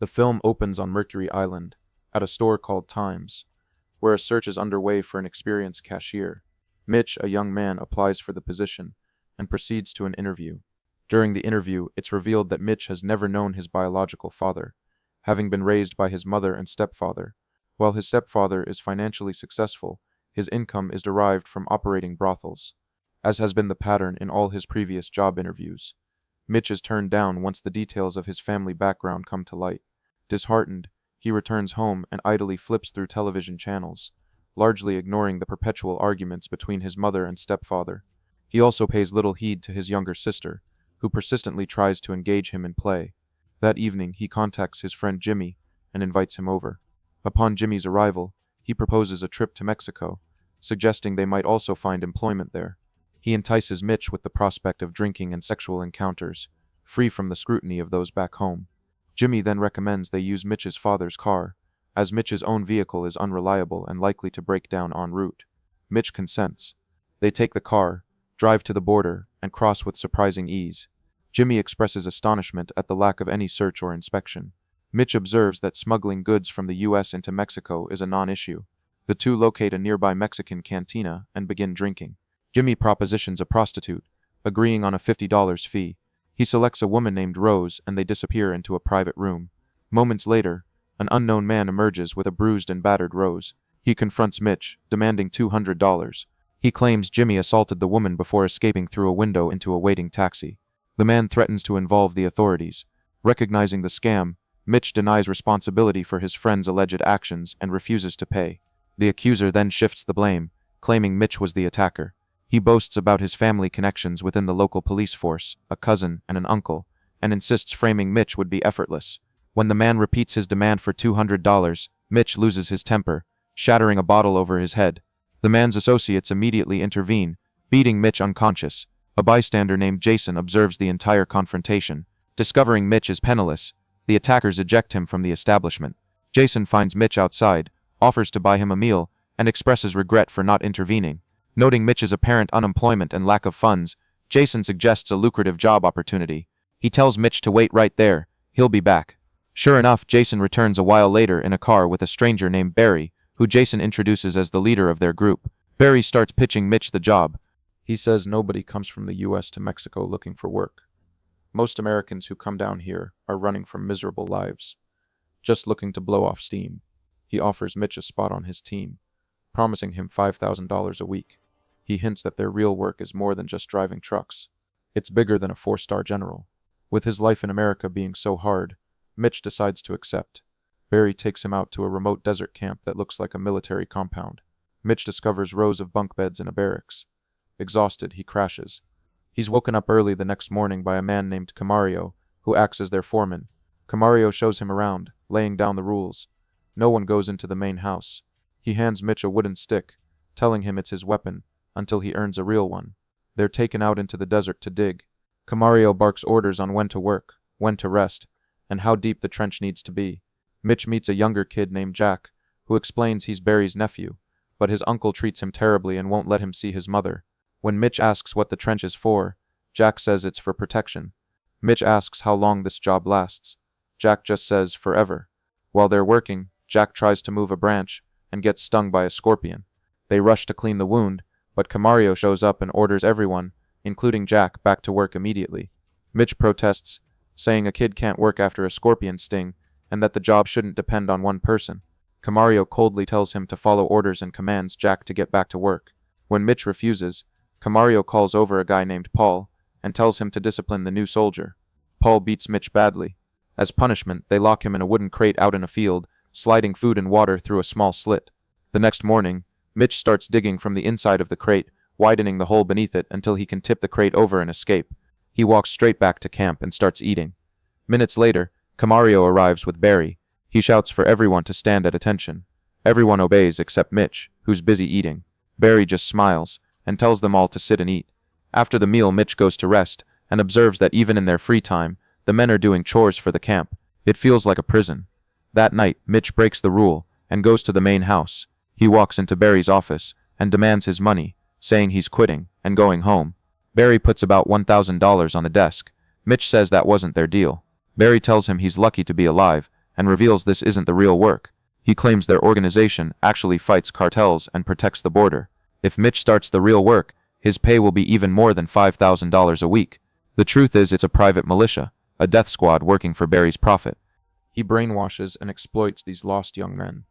The film opens on Mercury Island, at a store called Times, where a search is underway for an experienced cashier. Mitch, a young man, applies for the position and proceeds to an interview. During the interview, it's revealed that Mitch has never known his biological father, having been raised by his mother and stepfather. While his stepfather is financially successful, his income is derived from operating brothels, as has been the pattern in all his previous job interviews. Mitch is turned down once the details of his family background come to light. Disheartened, he returns home and idly flips through television channels, largely ignoring the perpetual arguments between his mother and stepfather. He also pays little heed to his younger sister, who persistently tries to engage him in play. That evening, he contacts his friend Jimmy and invites him over. Upon Jimmy's arrival, he proposes a trip to Mexico, suggesting they might also find employment there. He entices Mitch with the prospect of drinking and sexual encounters, free from the scrutiny of those back home. Jimmy then recommends they use Mitch's father's car, as Mitch's own vehicle is unreliable and likely to break down en route. Mitch consents. They take the car, drive to the border, and cross with surprising ease. Jimmy expresses astonishment at the lack of any search or inspection. Mitch observes that smuggling goods from the U.S. into Mexico is a non-issue. The two locate a nearby Mexican cantina and begin drinking. Jimmy propositions a prostitute, agreeing on a $50 fee. He selects a woman named Rose and they disappear into a private room. Moments later, an unknown man emerges with a bruised and battered Rose. He confronts Mitch, demanding $200. He claims Jimmy assaulted the woman before escaping through a window into a waiting taxi. The man threatens to involve the authorities. Recognizing the scam, Mitch denies responsibility for his friend's alleged actions and refuses to pay. The accuser then shifts the blame, claiming Mitch was the attacker. He boasts about his family connections within the local police force, a cousin and an uncle, and insists framing Mitch would be effortless. When the man repeats his demand for $200, Mitch loses his temper, shattering a bottle over his head. The man's associates immediately intervene, beating Mitch unconscious. A bystander named Jason observes the entire confrontation. Discovering Mitch is penniless, the attackers eject him from the establishment. Jason finds Mitch outside, offers to buy him a meal, and expresses regret for not intervening. Noting Mitch's apparent unemployment and lack of funds, Jason suggests a lucrative job opportunity. He tells Mitch to wait right there, he'll be back. Sure enough, Jason returns a while later in a car with a stranger named Barry, who Jason introduces as the leader of their group. Barry starts pitching Mitch the job. He says nobody comes from the U.S. to Mexico looking for work. Most Americans who come down here are running from miserable lives, just looking to blow off steam. He offers Mitch a spot on his team, promising him $5,000 a week. He hints that their real work is more than just driving trucks. It's bigger than a 4-star general. With his life in America being so hard, Mitch decides to accept. Barry takes him out to a remote desert camp that looks like a military compound. Mitch discovers rows of bunk beds in a barracks. Exhausted, he crashes. He's woken up early the next morning by a man named Camario, who acts as their foreman. Camario shows him around, laying down the rules. No one goes into the main house. He hands Mitch a wooden stick, telling him it's his weapon, until he earns a real one. They're taken out into the desert to dig. Camario barks orders on when to work, when to rest, and how deep the trench needs to be. Mitch meets a younger kid named Jack, who explains he's Barry's nephew, but his uncle treats him terribly and won't let him see his mother. When Mitch asks what the trench is for, Jack says it's for protection. Mitch asks how long this job lasts. Jack just says forever. While they're working, Jack tries to move a branch and gets stung by a scorpion. They rush to clean the wound, but Camario shows up and orders everyone, including Jack, back to work immediately. Mitch protests, saying a kid can't work after a scorpion sting and that the job shouldn't depend on one person. Camario coldly tells him to follow orders and commands Jack to get back to work. When Mitch refuses, Camario calls over a guy named Paul and tells him to discipline the new soldier. Paul beats Mitch badly. As punishment, they lock him in a wooden crate out in a field, sliding food and water through a small slit. The next morning, Mitch starts digging from the inside of the crate, widening the hole beneath it until he can tip the crate over and escape. He walks straight back to camp and starts eating. Minutes later, Camario arrives with Barry. He shouts for everyone to stand at attention. Everyone obeys except Mitch, who's busy eating. Barry just smiles and tells them all to sit and eat. After the meal, Mitch goes to rest and observes that even in their free time, the men are doing chores for the camp. It feels like a prison. That night, Mitch breaks the rule and goes to the main house. He walks into Barry's office and demands his money, saying he's quitting and going home. Barry puts about $1,000 on the desk. Mitch says that wasn't their deal. Barry tells him he's lucky to be alive and reveals this isn't the real work. He claims their organization actually fights cartels and protects the border. If Mitch starts the real work, his pay will be even more than $5,000 a week. The truth is it's a private militia, a death squad working for Barry's profit. He brainwashes and exploits these lost young men.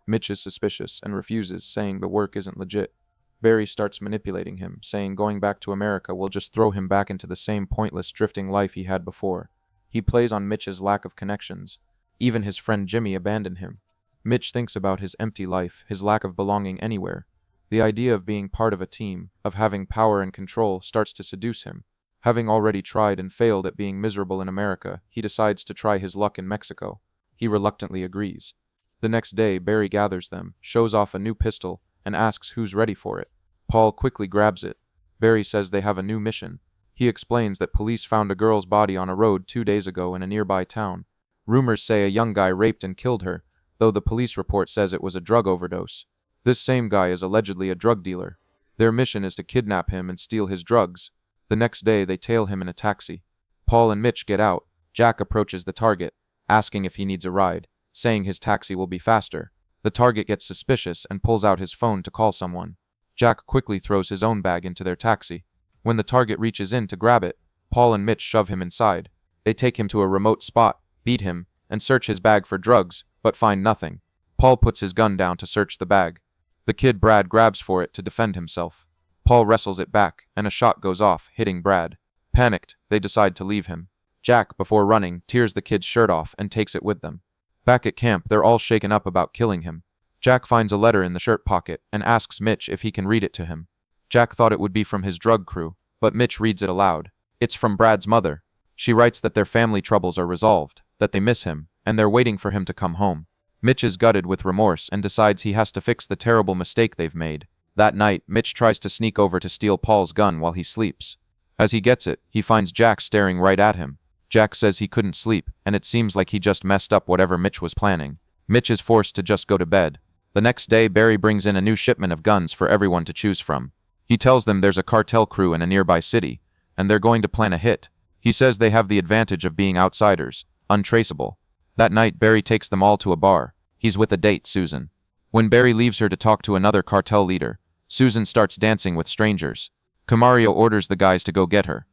Mitch is suspicious and refuses, saying the work isn't legit. Barry starts manipulating him, saying going back to America will just throw him back into the same pointless drifting life he had before. He plays on Mitch's lack of connections. Even his friend Jimmy abandoned him. Mitch thinks about his empty life, his lack of belonging anywhere. The idea of being part of a team, of having power and control, starts to seduce him. Having already tried and failed at being miserable in America, he decides to try his luck in Mexico. He reluctantly agrees. The next day, Barry gathers them, shows off a new pistol, and asks who's ready for it. Paul quickly grabs it. Barry says they have a new mission. He explains that police found a girl's body on a road 2 days ago in a nearby town. Rumors say a young guy raped and killed her, though the police report says it was a drug overdose. This same guy is allegedly a drug dealer. Their mission is to kidnap him and steal his drugs. The next day, they tail him in a taxi. Paul and Mitch get out. Jack approaches the target, asking if he needs a ride, saying his taxi will be faster. The target gets suspicious and pulls out his phone to call someone. Jack quickly throws his own bag into their taxi. When the target reaches in to grab it, Paul and Mitch shove him inside. They take him to a remote spot, beat him, and search his bag for drugs, but find nothing. Paul puts his gun down to search the bag. The kid Brad grabs for it to defend himself. Paul wrestles it back, and a shot goes off, hitting Brad. Panicked, they decide to leave him. Jack, before running, tears the kid's shirt off and takes it with them. Back at camp, they're all shaken up about killing him. Jack finds a letter in the shirt pocket and asks Mitch if he can read it to him. Jack thought it would be from his drug crew, but Mitch reads it aloud. It's from Brad's mother. She writes that their family troubles are resolved, that they miss him, and they're waiting for him to come home. Mitch is gutted with remorse and decides he has to fix the terrible mistake they've made. That night, Mitch tries to sneak over to steal Paul's gun while he sleeps. As he gets it, he finds Jack staring right at him. Jack says he couldn't sleep, and it seems like he just messed up whatever Mitch was planning. Mitch is forced to just go to bed. The next day, Barry brings in a new shipment of guns for everyone to choose from. He tells them there's a cartel crew in a nearby city, and they're going to plan a hit. He says they have the advantage of being outsiders, untraceable. That night, Barry takes them all to a bar. He's with a date, Susan. When Barry leaves her to talk to another cartel leader, Susan starts dancing with strangers. Camario orders the guys to go get her.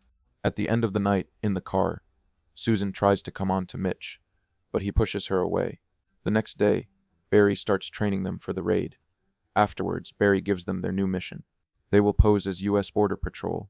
At the end of the night, in the car, Susan tries to come on to Mitch, but he pushes her away. The next day, Barry starts training them for the raid. Afterwards, Barry gives them their new mission. They will pose as U.S. Border Patrol,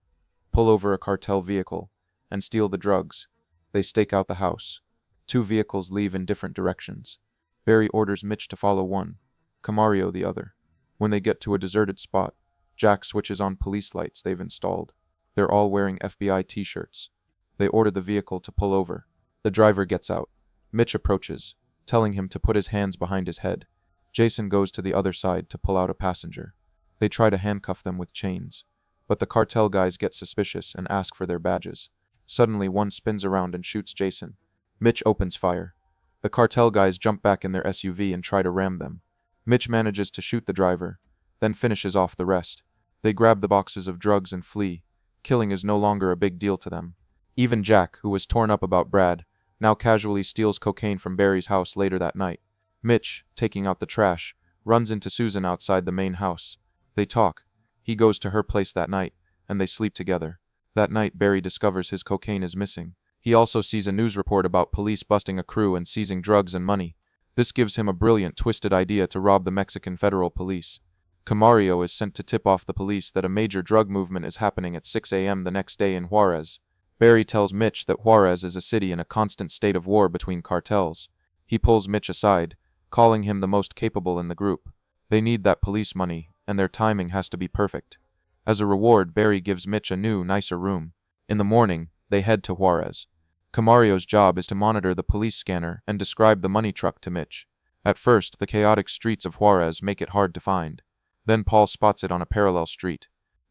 pull over a cartel vehicle, and steal the drugs. They stake out the house. 2 vehicles leave in different directions. Barry orders Mitch to follow one, Camario the other. When they get to a deserted spot, Jack switches on police lights they've installed. They're all wearing FBI t-shirts. They order the vehicle to pull over. The driver gets out. Mitch approaches, telling him to put his hands behind his head. Jason goes to the other side to pull out a passenger. They try to handcuff them with chains, but the cartel guys get suspicious and ask for their badges. Suddenly, one spins around and shoots Jason. Mitch opens fire. The cartel guys jump back in their SUV and try to ram them. Mitch manages to shoot the driver, then finishes off the rest. They grab the boxes of drugs and flee. Killing is no longer a big deal to them. Even Jack, who was torn up about Brad, now casually steals cocaine from Barry's house later that night. Mitch, taking out the trash, runs into Susan outside the main house. They talk. He goes to her place that night, and they sleep together. That night, Barry discovers his cocaine is missing. He also sees a news report about police busting a crew and seizing drugs and money. This gives him a brilliant, twisted idea to rob the Mexican Federal Police. Camario is sent to tip off the police that a major drug movement is happening at 6 a.m. the next day in Juarez. Barry tells Mitch that Juarez is a city in a constant state of war between cartels. He pulls Mitch aside, calling him the most capable in the group. They need that police money, and their timing has to be perfect. As a reward, Barry gives Mitch a new, nicer room. In the morning, they head to Juarez. Camario's job is to monitor the police scanner and describe the money truck to Mitch. At first, the chaotic streets of Juarez make it hard to find. Then Paul spots it on a parallel street.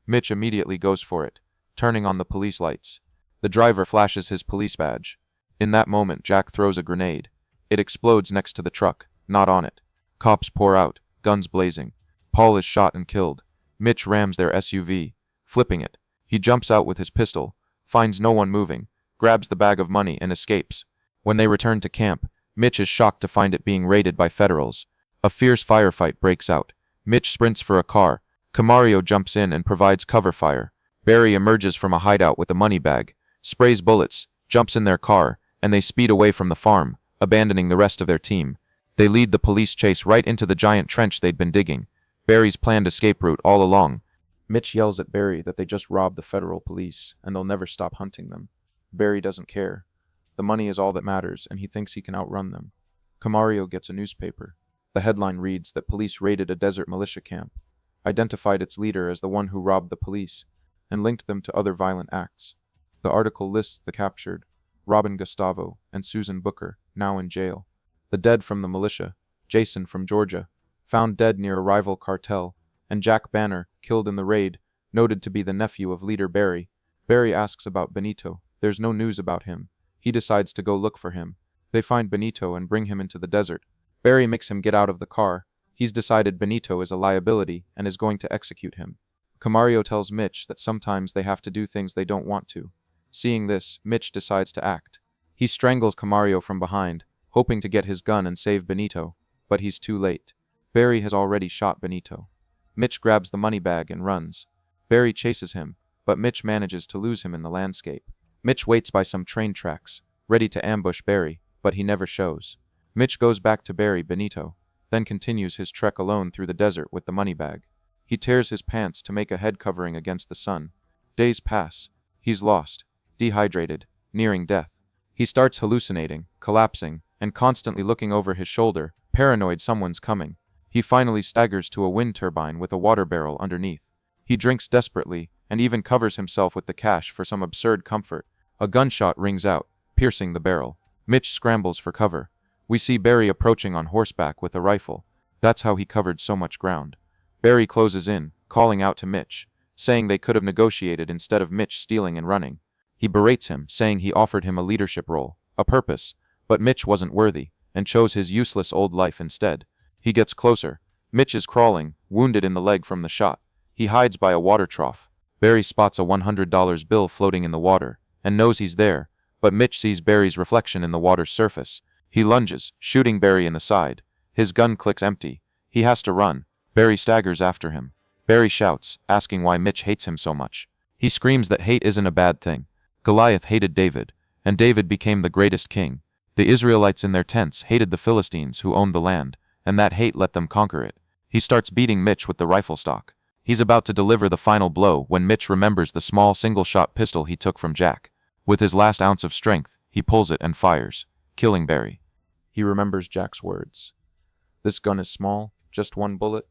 Mitch immediately goes for it, turning on the police lights. The driver flashes his police badge. In that moment, Jack throws a grenade. It explodes next to the truck, not on it. Cops pour out, guns blazing. Paul is shot and killed. Mitch rams their SUV, flipping it. He jumps out with his pistol, finds no one moving, grabs the bag of money and escapes. When they return to camp, Mitch is shocked to find it being raided by federals. A fierce firefight breaks out. Mitch sprints for a car. Camario jumps in and provides cover fire. Barry emerges from a hideout with a money bag, sprays bullets, jumps in their car, and they speed away from the farm, abandoning the rest of their team. They lead the police chase right into the giant trench they'd been digging. Barry's planned escape route all along. Mitch yells at Barry that they just robbed the federal police, and they'll never stop hunting them. Barry doesn't care. The money is all that matters, and he thinks he can outrun them. Camario gets a newspaper. The headline reads that police raided a desert militia camp, identified its leader as the one who robbed the police, and linked them to other violent acts. The article lists the captured, Robin Gustavo and Susan Booker, now in jail. The dead from the militia, Jason from Georgia, found dead near a rival cartel, and Jack Banner, killed in the raid, noted to be the nephew of leader Barry. Barry asks about Benito. There's no news about him. He decides to go look for him. They find Benito and bring him into the desert. Barry makes him get out of the car. He's decided Benito is a liability and is going to execute him. Camario tells Mitch that sometimes they have to do things they don't want to. Seeing this, Mitch decides to act. He strangles Camario from behind, hoping to get his gun and save Benito, but he's too late. Barry has already shot Benito. Mitch grabs the money bag and runs. Barry chases him, but Mitch manages to lose him in the landscape. Mitch waits by some train tracks, ready to ambush Barry, but he never shows. Mitch goes back to bury Benito, then continues his trek alone through the desert with the money bag. He tears his pants to make a head covering against the sun. Days pass. He's lost, dehydrated, nearing death. He starts hallucinating, collapsing, and constantly looking over his shoulder, paranoid someone's coming. He finally staggers to a wind turbine with a water barrel underneath. He drinks desperately, and even covers himself with the cash for some absurd comfort. A gunshot rings out, piercing the barrel. Mitch scrambles for cover. We see Barry approaching on horseback with a rifle. That's how he covered so much ground. Barry closes in, calling out to Mitch, saying they could have negotiated instead of Mitch stealing and running. He berates him, saying he offered him a leadership role, a purpose, but Mitch wasn't worthy, and chose his useless old life instead. He gets closer. Mitch is crawling, wounded in the leg from the shot. He hides by a water trough. Barry spots a $100 bill floating in the water, and knows he's there, but Mitch sees Barry's reflection in the water's surface. He lunges, shooting Barry in the side. His gun clicks empty. He has to run. Barry staggers after him. Barry shouts, asking why Mitch hates him so much. He screams that hate isn't a bad thing. Goliath hated David, and David became the greatest king. The Israelites in their tents hated the Philistines who owned the land, and that hate let them conquer it. He starts beating Mitch with the rifle stock. He's about to deliver the final blow when Mitch remembers the small single-shot pistol he took from Jack. With his last ounce of strength, he pulls it and fires, killing Barry. He remembers Jack's words. This gun is small, just one bullet,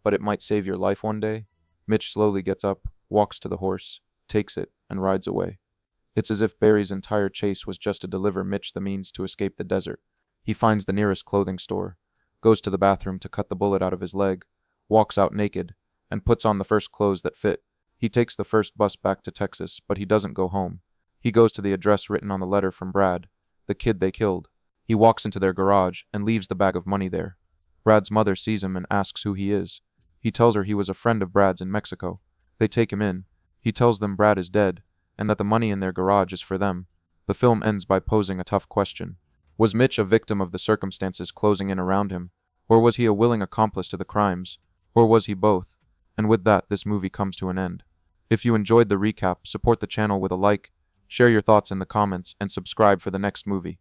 but it might save your life one day. Mitch slowly gets up, walks to the horse, takes it, and rides away. It's as if Barry's entire chase was just to deliver Mitch the means to escape the desert. He finds the nearest clothing store, goes to the bathroom to cut the bullet out of his leg, walks out naked, and puts on the first clothes that fit. He takes the first bus back to Texas, but he doesn't go home. He goes to the address written on the letter from Brad, the kid they killed. He walks into their garage and leaves the bag of money there. Brad's mother sees him and asks who he is. He tells her he was a friend of Brad's in Mexico. They take him in. He tells them Brad is dead, and that the money in their garage is for them. The film ends by posing a tough question. Was Mitch a victim of the circumstances closing in around him? Or was he a willing accomplice to the crimes? Or was he both? And with that, this movie comes to an end. If you enjoyed the recap, support the channel with a like, share your thoughts in the comments, and subscribe for the next movie.